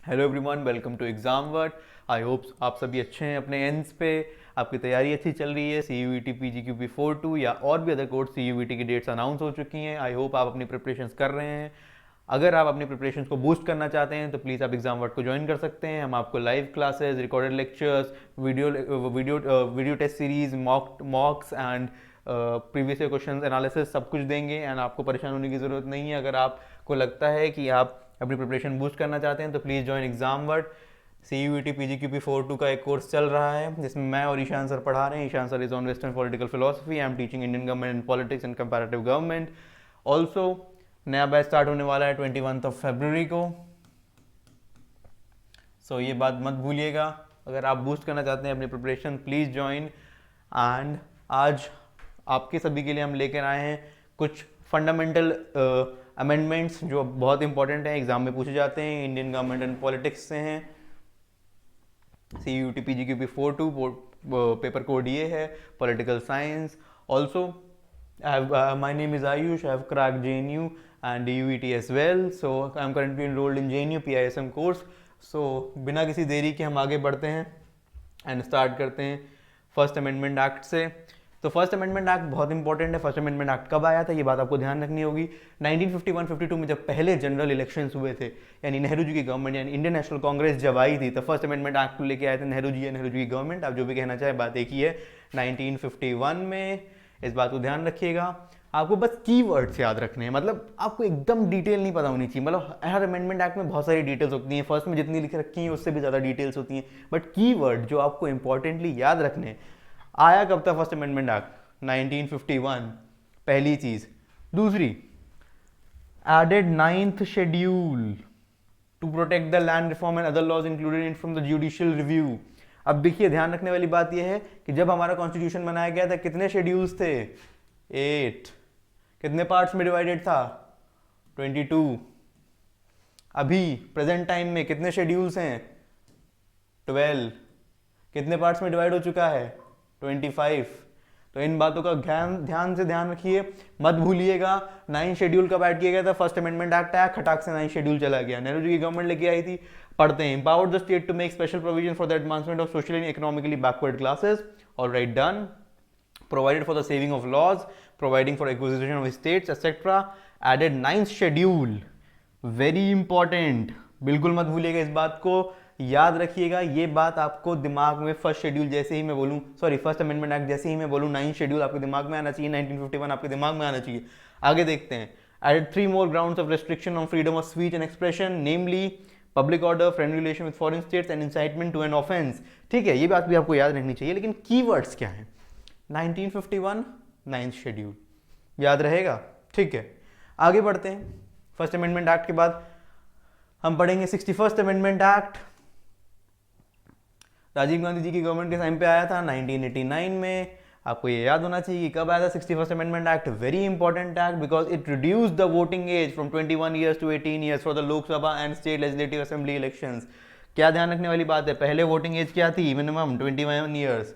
Hello everyone, welcome to Exam Word. I hope आप सभी अच्छे हैं अपने एंड्स पे। आपकी तैयारी अच्छी चल रही है। C U E T P G Q P 4-2 या और भी other course C U E T की डेट्स अनाउंस हो चुकी हैं। आई होप आप अपनी प्रिपरेशंस कर रहे हैं। अगर आप अपनी प्रिपरेशंस को बूस्ट करना चाहते हैं तो प्लीज़ आप एग्जाम वर्ड को ज्वाइन कर सकते हैं। हम आपको live classes, recorded lectures, video test series, mocks and previous year question analysis सब कुछ देंगे। एंड आपको परेशान होने की ज़रूरत नहीं है। अगर आपको लगता है कि आप अपनी प्रिपरेशन बूस्ट करना चाहते हैं तो please join Exam Word. C U E T P G Q P 4-2 का एक कोर्स चल रहा है जिसमें मैं और ईशान सर पढ़ा रहे हैं। Ishan sir is on western political philosophy. I am teaching Indian government and politics and comparative government. Also नया बैच स्टार्ट होने वाला है 21 फरवरी को। सो ये बात मत भूलिएगा। अगर आप बूस्ट करना चाहते हैं अपनी प्रिपरेशन, प्लीज़ ज्वाइन। एंड आज आपके सभी के लिए हम लेकर आए हैं कुछ फंडामेंटल अमेंडमेंट्स जो बहुत इंपॉर्टेंट हैं, एग्जाम में पूछे जाते हैं, इंडियन गवर्नमेंट एंड पॉलिटिक्स से हैं। C U T P G Q P 4-2 paper code ये है, political science. Also my name is Ayush. I have cracked JNU and DUET as well. So I am currently enrolled in JNU PISM course. So बिना किसी देरी के हम आगे बढ़ते हैं एंड स्टार्ट करते हैं फर्स्ट अमेंडमेंट एक्ट से। तो फर्स्ट अमेंडमेंट एक्ट बहुत इंपॉर्टेंट है। फर्स्ट अमेंडमेंट एक्ट कब आया था ये बात आपको ध्यान रखनी होगी। 1951-52 में जब पहले जनरल इलेक्शंस हुए थे, यानी नेहरू जी की गवर्नमेंट यानी इंडियन नेशनल कांग्रेस जब आई थी, तो फर्स्ट अमेंडमेंट एक्ट को लेके आए थे नेहरू जी या नेहरू जी की गवर्नमेंट, आप जो भी कहना चाहे, बात एक ही है। 1951 में, इस बात को ध्यान रखिएगा। आपको बस कीवर्ड्स याद रखने हैं, मतलब आपको एकदम डिटेल नहीं पता होनी चाहिए। मतलब हर अमेंडमेंट एक्ट में बहुत सारी डिटेल्स होती हैं, फर्स्ट में जितनी लिख रखी हैं उससे भी ज़्यादा डिटेल्स होती हैं, बट कीवर्ड जो आपको इंपॉर्टेंटली याद रखने हैं। आया कब था फर्स्ट अमेंडमेंट एक्ट? 1951, पहली चीज। दूसरी, added 9th schedule to protect the land reform and other laws included in from the judicial review. अब देखिए, ध्यान रखने वाली बात यह है कि जब हमारा कॉन्स्टिट्यूशन बनाया गया था कितने शेड्यूल्स थे? 8। कितने पार्ट्स में डिवाइडेड था? 22। अभी प्रेजेंट टाइम में कितने शेड्यूल्स हैं? 12। कितने पार्ट्स में डिवाइड हो चुका है? 25। तो इन बातों का ध्यान से ध्यान रखिए, मत भूलिएगा। 9 शेड्यूल कब ऐड किया गया था? फर्स्ट अमेंडमेंट एक्ट आया, खटाक से 9 शेड्यूल चला गया। नेहरू जी की गवर्नमेंट लेके आई थी। पढ़ते हैं, empowered the state to make special provision for the advancement of socially and economically backward classes. All right, done. Provided for the saving of laws, providing for acquisition of estates, etc. Added 9th schedule. Very important. बिल्कुल मत भूलिएगा, इस बात को याद रखिएगा। ये बात आपको दिमाग में फर्स्ट शेड्यूल जैसे ही मैं बोलूँ, सॉरी फर्स्ट अमेंडमेंट एक्ट जैसे ही मैं बोलूँ, 9th शेड्यूल आपके दिमाग में आना चाहिए, 1951 आपके दिमाग में आना चाहिए। आगे देखते हैं। Added 3 more grounds of restriction on freedom of speech and expression, namely public order, friend relation with foreign states and incitement to an offence. ठीक है, ये बात भी आपको याद रखनी चाहिए, लेकिन कीवर्ड्स क्या हैं? 1951, 9th शेड्यूल, याद रहेगा? ठीक है, आगे बढ़ते हैं। फर्स्ट अमेंडमेंट एक्ट के बाद हम पढ़ेंगे 61st amendment act. Rajiv Gandhi ji की गवर्नमेंट के टाइम पे आया था 1989 में। आपको ये याद होना चाहिए कि कब आया था 61st amendment act. Very important act because it reduce the voting age from 21 years to 18 years for the Lok Sabha and state legislative assembly elections. क्या ध्यान रखने वाली बात है? पहले वोटिंग एज क्या थी? Minimum 21 years.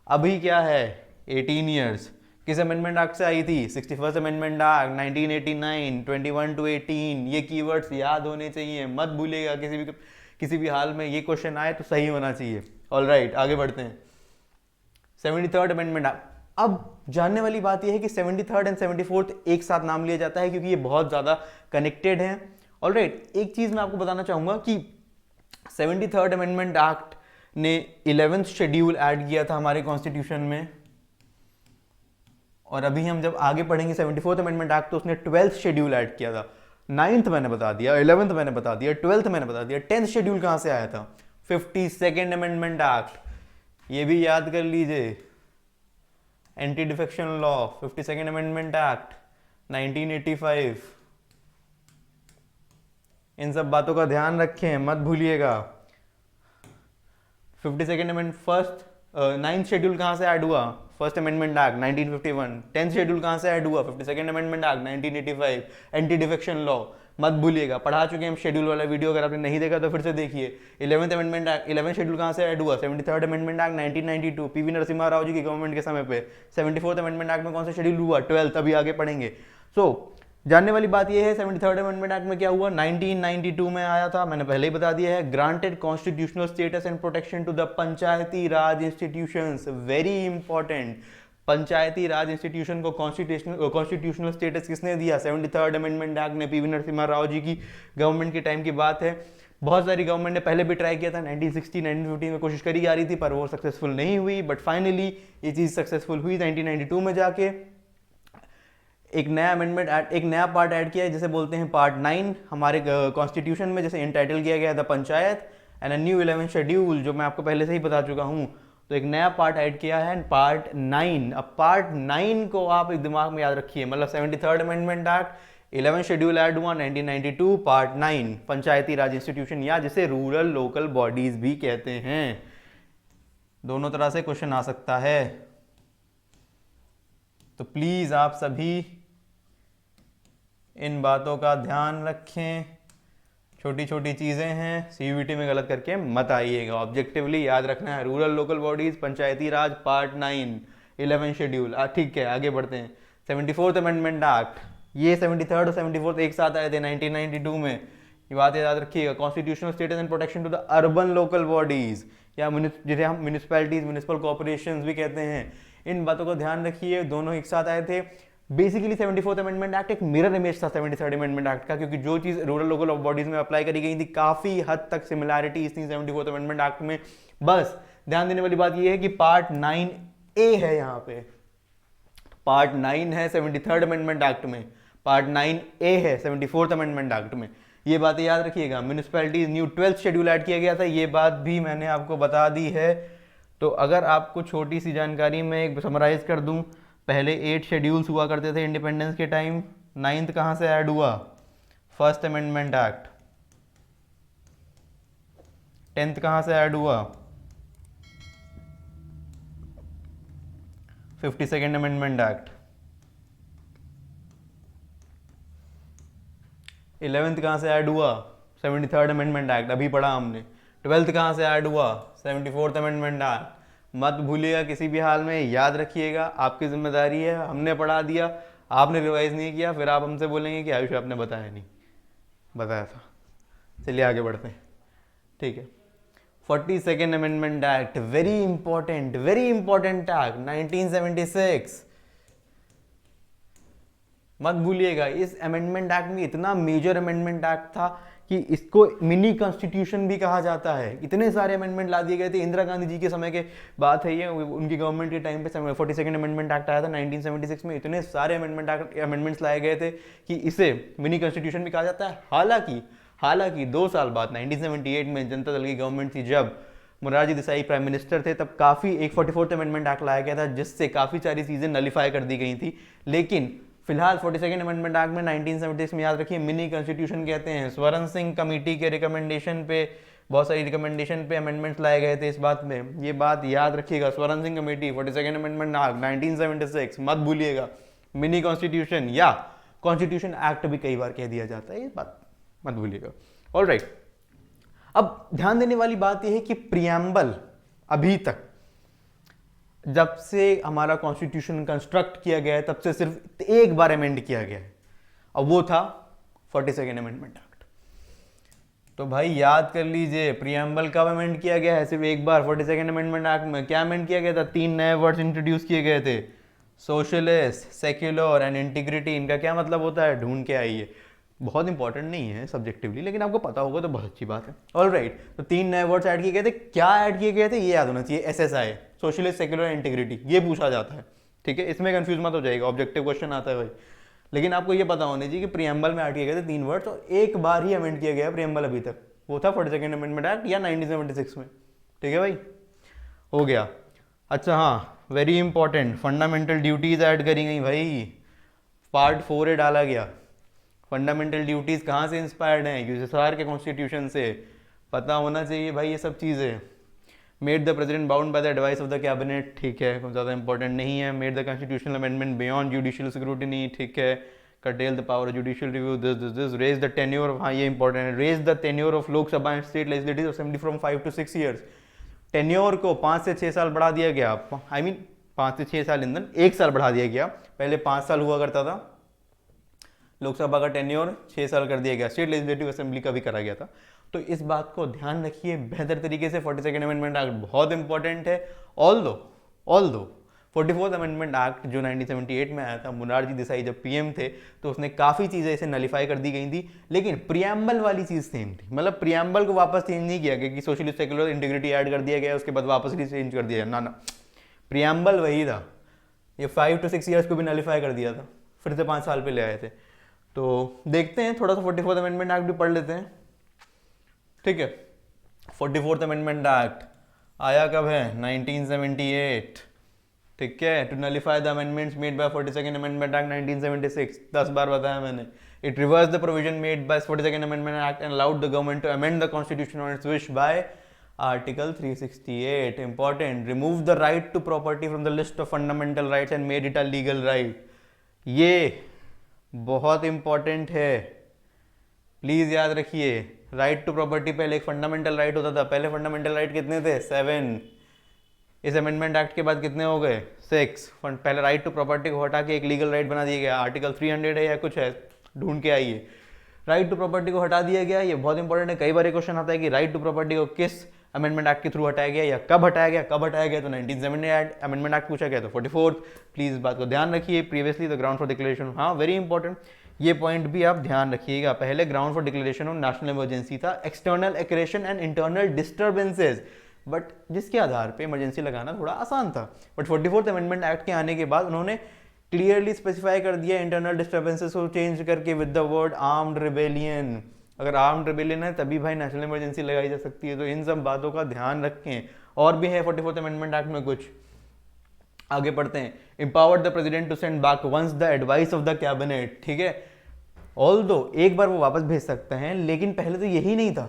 अभी क्या है? 18 ईयर्स। किस अमेंडमेंट एक्ट से आई थी? 61st amendment act 1989, 21 to 18। ये कीवर्ड्स याद होने चाहिए, मत भूलिएगा। किसी भी हाल में ये क्वेश्चन आए तो सही होना चाहिए। ऑलराइट, आगे बढ़ते हैं। 73rd amendment. अब जानने वाली बात यह है कि 73rd एंड 74th एक साथ नाम लिया जाता है क्योंकि ये बहुत ज्यादा कनेक्टेड हैं। ऑलराइट, एक चीज मैं आपको बताना चाहूंगा कि 73rd अमेंडमेंट एक्ट ने 11th शेड्यूल ऐड किया था हमारे कॉन्स्टिट्यूशन में, और अभी हम जब आगे पढ़ेंगे 74th अमेंडमेंट एक्ट तो उसने 12th शेड्यूल ऐड किया था। 9th मैंने बता दिया, 11th मैंने बता दिया, 12th मैंने बता दिया। 10th शेड्यूल कहां से आया था? 52nd अमेंडमेंट एक्ट, ये भी याद कर लीजिए। Anti defection law, 52nd amendment act 1985। इन सब बातों का ध्यान रखें, मत भूलिएगा। 52nd amendment, first 9th schedule कहां से ऐड हुआ? First amendment act 1951। 10th schedule कहां से ऐड हुआ? 52nd amendment act 1985। Anti defection law मत भूलिएगा, पढ़ा चुके हैं हम शेड्यूल वाला वीडियो, अगर आपने नहीं देखा तो फिर से देखिए। 11th amendment act, 11th schedule कहां से ऐड हुआ? 73rd amendment act 1992, PV Narasimha Rao ji की गवर्नमेंट के समय पे। 74th अमेंडमेंट एक्ट में कौन सा शेड्यूल हुआ? 12th, अभी आगे पढ़ेंगे। सो जानने वाली बात यह है 73rd अमेंडमेंट एक्ट में क्या हुआ, 1992 में आया था, मैंने पहले ही बता दिया है। Granted constitutional status and protection to the panchayati raj institutions, very important. Panchayati raj institution को कॉन्स्टिट्यूशनल स्टेटस किसने दिया, 73rd अमेंडमेंट एक्ट ने। पीवी नरसिम्हा राव जी की गवर्नमेंट के टाइम की बात है। बहुत सारी गवर्नमेंट ने पहले भी ट्राई किया था, 1960 1950 में कोशिश करी जा रही थी, पर वो सक्सेसफुल नहीं हुई। बट फाइनली ये चीज़ सक्सेसफुल हुई 1992 में जाके। एक नया अमेंडमेंट एक नया पार्ट ऐड किया है जिसे बोलते हैं पार्ट 9 हमारे कॉन्स्टिट्यूशन में, जैसे इंटाइटल किया गया the panchayat and a new 11 schedule, जो मैं आपको पहले से ही बता चुका हूँ। तो एक नया पार्ट ऐड किया है पार्ट 9। अब पार्ट 9 को आप एक दिमाग में याद रखिए, मतलब 73rd amendment act 11 schedule add हुआ 1992, पार्ट 9 पंचायती राज इंस्टीट्यूशन, या जिसे रूरल लोकल बॉडीज भी कहते हैं। दोनों तरह से क्वेश्चन आ सकता है, तो प्लीज आप सभी इन बातों का ध्यान रखें। छोटी छोटी चीजें हैं, सीयूईटी में गलत करके मत आइएगा, ऑब्जेक्टिवली याद रखना है। रूरल लोकल बॉडीज, पंचायती राज, पार्ट 9 11 शेड्यूल। ठीक है, आगे बढ़ते हैं। 74th अमेंडमेंट एक्ट, ये 73rd और 74th एक साथ आए थे 1992 में। ये बात याद रखिएगा। Constitutional status and protection to the urban local bodies, या जिसे हम म्यूनिसिपैलिटीज, म्यूनिसिपल कॉर्पोरेशन भी कहते हैं। इन बातों का ध्यान रखिए, दोनों एक साथ आए थे। बेसिकली 74th अमेंडमेंट एक्ट एक मिरर इमेज था 73rd अमेंडमेंट एक्ट का, क्योंकि जो चीज रूरल लोकल बॉडीज में अप्लाई करी गई थी काफी हद तक सिमिलैरिटीज थी 74th अमेंडमेंट एक्ट में। बस ध्यान देने वाली बात यह है कि पार्ट 9A है, यहाँ पे पार्ट 9 है 73rd अमेंडमेंट एक्ट में, पार्ट 9A है 74th अमेंडमेंट एक्ट में। ये बातें याद रखिएगा। Municipalities new 12th schedule add किया गया था, ये बात भी मैंने आपको बता दी है। तो अगर आपको छोटी सी जानकारी में एक समराइज कर दूं, पहले 8 शेड्यूल्स हुआ करते थे इंडिपेंडेंस के टाइम। 9th कहाँ से ऐड हुआ, फर्स्ट अमेंडमेंट एक्ट। 10th कहाँ से ऐड हुआ, 52nd अमेंडमेंट एक्ट। 11th कहाँ से ऐड हुआ, 73rd अमेंडमेंट एक्ट, अभी पढ़ा हमने। 12th कहाँ से ऐड हुआ, 74th अमेंडमेंट एक्ट। मत भूलिएगा किसी भी हाल में, याद रखिएगा, आपकी जिम्मेदारी है। हमने पढ़ा दिया, आपने रिवाइज नहीं किया, फिर आप हमसे बोलेंगे कि आयुष आपने बताया नहीं। बताया था। चलिए आगे बढ़ते हैं, ठीक है। 42nd amendment act, very important act 1976। मत भूलिएगा, इस अमेंडमेंट एक्ट में इतना मेजर अमेंडमेंट एक्ट था कि इसको मिनी कॉन्स्टिट्यूशन भी कहा जाता है। इतने सारे अमेंडमेंट ला दिए गए थे। इंदिरा गांधी जी के समय के बात है ये, उनकी गवर्नमेंट के टाइम पे 42nd अमेंडमेंट एक्ट आया था 1976 में। इतने सारे अमेंडमेंट्स लाए गए थे कि इसे मिनी कॉन्स्टिट्यूशन भी कहा जाता है। हालांकि 2 साल बाद 1978 में जनता दल की गवर्नमेंट थी, जब मोरारजी देसाई प्राइम मिनिस्टर थे, तब काफ़ी एक 44th अमेंडमेंट एक्ट लाया गया था, जिससे काफ़ी सारी चीज़ें नलीफाई कर दी गई थी। लेकिन फिलहाल 42nd अमेंडमेंट एक्ट में 1976 में, याद रखिए, मिनी कॉन्स्टिट्यूशन कहते हैं। स्वर्ण सिंह कमेटी के रिकमेंडेशन पे, बहुत सारी रिकमेंडेशन पे अमेंडमेंट्स लाए गए थे इस बात में। ये बात याद रखिएगा, स्वर्ण Singh committee, 42nd amendment act 1976, मत भूलिएगा। मिनी कॉन्स्टिट्यूशन या कॉन्स्टिट्यूशन एक्ट भी कई बार कह दिया जाता है, ये बात मत भूलिएगा। ऑलराइट, अब ध्यान देने वाली बात यह है कि प्रियम्बल अभी तक, जब से हमारा कॉन्स्टिट्यूशन कंस्ट्रक्ट किया गया है, तब से सिर्फ एक बार अमेंड किया गया है, और वो था 42nd अमेंडमेंट एक्ट। तो भाई याद कर लीजिए, प्रियम्बल कब अमेंड किया गया है, सिर्फ एक बार 42nd अमेंडमेंट एक्ट में। क्या अमेंड किया गया था, 3 नए वर्ड्स इंट्रोड्यूस किए गए थे, सोशलिस्ट, सेक्युलर एंड इंटीग्रिटी। इनका क्या मतलब होता है, ढूंढ के आइए, बहुत इंपॉर्टेंट नहीं है सब्जेक्टिवली, लेकिन आपको पता होगा तो बहुत अच्छी बात है। ऑलराइट, तो 3 नए वर्ड्स ऐड किए गए थे। क्या ऐड किए गए थे ये याद होना चाहिए, SSI, सोशलिस्ट, सेक्युलर, इंटीग्रिटी, ये पूछा जाता है, ठीक है। इसमें कंफ्यूज मत हो जाएगा, ऑब्जेक्टिव क्वेश्चन आता है भाई। लेकिन आपको ये पता होना चाहिए कि प्रियम्बल में ऐड किए गए थे 3 वर्ड्स, और एक बार ही अमेंड किया गया प्रियम्बल अभी तक, वो था 42nd अमेंडमेंट एक्ट या 1976 में, ठीक है भाई, हो गया। अच्छा हाँ, very important, fundamental duties add करी गई भाई, पार्ट 4A डाला गया। फंडामेंटल ड्यूटीज कहाँ से इंस्पायर्ड हैं, यूएसएसआर के कॉन्स्टिट्यूशन से, पता होना चाहिए भाई ये सब चीज़ें। Made the president bound by the advice of the cabinet, ठीक है, कुछ ज़्यादा इंपॉर्टेंट नहीं है। Made the constitutional amendment beyond judicial scrutiny, ठीक है। curtail the power of judicial review, this raise the tenure of, हाँ ये इंपॉर्टेंट है, raise the tenure of लोक सभा and state legislative assembly from 5 to 6 years। Tenure को 5 से 6 साल बढ़ा दिया गया, आई मीन 5 से 6 साल ईंधन 1 साल बढ़ा दिया गया। पहले 5 साल हुआ करता था लोकसभा का टेन्योर 6 साल कर दिया गया, स्टेट लेजिस्लेटिव असेंबली का भी करा गया था। तो इस बात को ध्यान रखिए बेहतर तरीके से। 42nd अमेंडमेंट एक्ट बहुत इंपॉर्टेंट है। ऑल दो 44th अमेंडमेंट एक्ट जो 1978 में आया था, मोरारजी देसाई जब पीएम थे तो उसने काफ़ी चीज़ें इसे नलीफाई कर दी गई थी, लेकिन प्रियम्बल वाली चीज़ सेम थी। मतलब प्रियम्बल को वापस चेंज नहीं किया गया कि सोशलिस्ट सेक्युलर इंटीग्रिटी ऐड कर दिया गया उसके बाद वापस ही चेंज कर दिया, ना, प्रियम्बल वही था। ये 5 to 6 ईयर्स को भी नलीफाई कर दिया था, फिर से 5 साल पे ले आए थे। तो देखते हैं, थोड़ा सा 44th अमेंडमेंट एक्ट भी पढ़ लेते हैं, ठीक है। 44th अमेंडमेंट एक्ट आया कब है? 1978, ठीक है। To nullify the amendments made by 42nd amendment act 1976, 10 बार बताया मैंने। It reverse the provision made by 42nd amendment act and allowed the government to amend the constitution on its wish by article 368, important, remove the right to property from the list of fundamental rights and made it a legal right. ये बहुत important है, please याद रखिए। Right to property पहले एक fundamental right होता था, पहले फंडामेंटल राइट कितने थे? 7। इस अमेंडमेंट एक्ट के बाद कितने हो गए? 6। पहले राइट टू प्रॉपर्टी को हटा के एक लीगल राइट बना दिया गया, आर्टिकल 300 है या कुछ है, ढूंढ के आइए। राइट टू प्रॉपर्टी को हटा दिया गया, ये बहुत इंपॉर्टेंट है। कई बार क्वेश्चन आता है कि राइट टू प्रॉपर्टी को किस अमेंडमेंट एक्ट के थ्रू हटाया गया या कब हटाया गया, तो 1978 अमेंडमेंट एक्ट पूछा गया, तो 44th। प्लीज इस बात को ध्यान रखिए। Previously the ground for declaration, हाँ वेरी इंपॉर्टेंट, ये पॉइंट भी आप ध्यान रखिएगा। पहले ground for declaration of national emergency था external aggression and internal disturbances, but जिसके आधार पे इमरजेंसी लगाना थोड़ा आसान था। बट 44th अमेंडमेंट एक्ट के आने के बाद उन्होंने क्लियरली स्पेसिफाई कर दिया इंटरनल डिस्टर्बेंसेस को चेंज करके with the word armed rebellion. अगर आर्म्ड रिबेलियन है तभी भाई नेशनल इमरजेंसी लगाई जा सकती है, तो इन सब बातों का ध्यान रखें। और भी है 44th अमेंडमेंट एक्ट में कुछ, आगे पढ़ते हैं। Empowered the president to send back once the advice of the cabinet, ठीक है। ऑल्दो एक बार वो वापस भेज सकते हैं, लेकिन पहले तो यही नहीं था।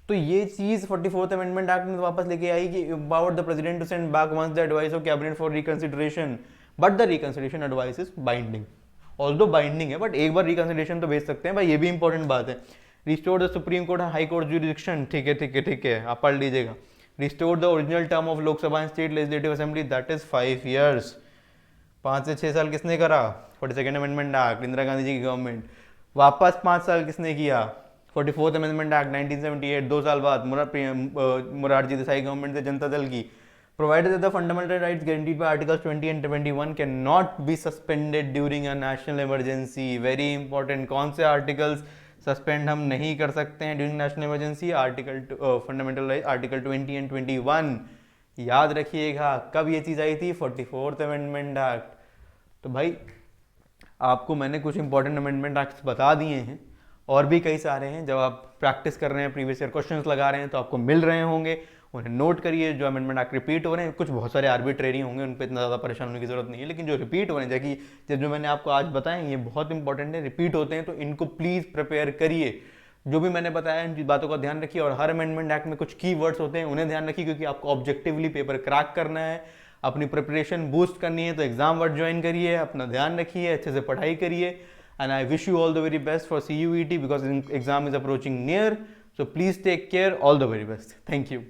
तो ये चीज 44th अमेंडमेंट एक्ट में वापस लेके आई कि empowered the president to send back once the advice of cabinet for reconsideration, but the reconsideration advice is binding. Although binding है, बट एक बार रिकंसिडरेशन तो भेज सकते हैं भाई, ये भी इंपॉर्टेंट बात है। Restore the Supreme Court High Court jurisdiction, ठीक है, आप पढ़ लीजिएगा। Restore the original term of Lok Sabha and state legislative assembly, that is 5 years। 5 से 6 साल किसने करा? 42nd amendment act, Indira Gandhi ji की गवर्नमेंट। वापस 5 साल किसने किया? 44th अमेंडमेंट एक्ट 1978, 2 साल बाद मोरारजी देसाई गवर्नमेंट से जनता दल की। Provided that the fundamental rights guaranteed by Articles 20 and 21 cannot be suspended during a national emergency. Very important. कौन से आर्टिकल्स सस्पेंड हम नहीं कर सकते हैं during national emergency? Article fundamental right article 20 and 21। याद रखिएगा। कब ये चीज़ आई थी? 44th amendment act. तो भाई आपको मैंने कुछ इंपॉर्टेंट अमेंडमेंट एक्ट्स बता दिए हैं, और भी कई सारे हैं। जब आप प्रैक्टिस कर रहे हैं, प्रीवियस ईयर क्वेश्चंस लगा रहे हैं, तो आपको मिल रहे होंगे, उन्हें नोट करिए। जो अमेंडमेंट एक्ट रिपीट हो रहे हैं, कुछ बहुत सारे आर्बिट्रेरी होंगे, उन पर इतना ज़्यादा परेशान होने की जरूरत नहीं है, लेकिन जो रिपीट हो रहे हैं, जैसे जो मैंने आपको आज बताए, ये बहुत इंपॉर्टेंट है, रिपीट होते हैं, तो इनको प्लीज़ प्रिपेयर करिए। जो भी मैंने बताया इन बातों का ध्यान रखिए, और हर अमेंडमेंट एक्ट में कुछ की वर्ड्स होते हैं, उन्हें ध्यान रखिए, क्योंकि आपको ऑब्जेक्टिवली पेपर क्रैक करना है, अपनी प्रिपरेशन बूस्ट करनी है, तो एग्जाम वर्ड ज्वाइन करिए, अपना ध्यान रखिए, अच्छे से पढ़ाई करिए, and I wish you all the very best for CUET because exam is approaching near, so please take care, all the very best. Thank you.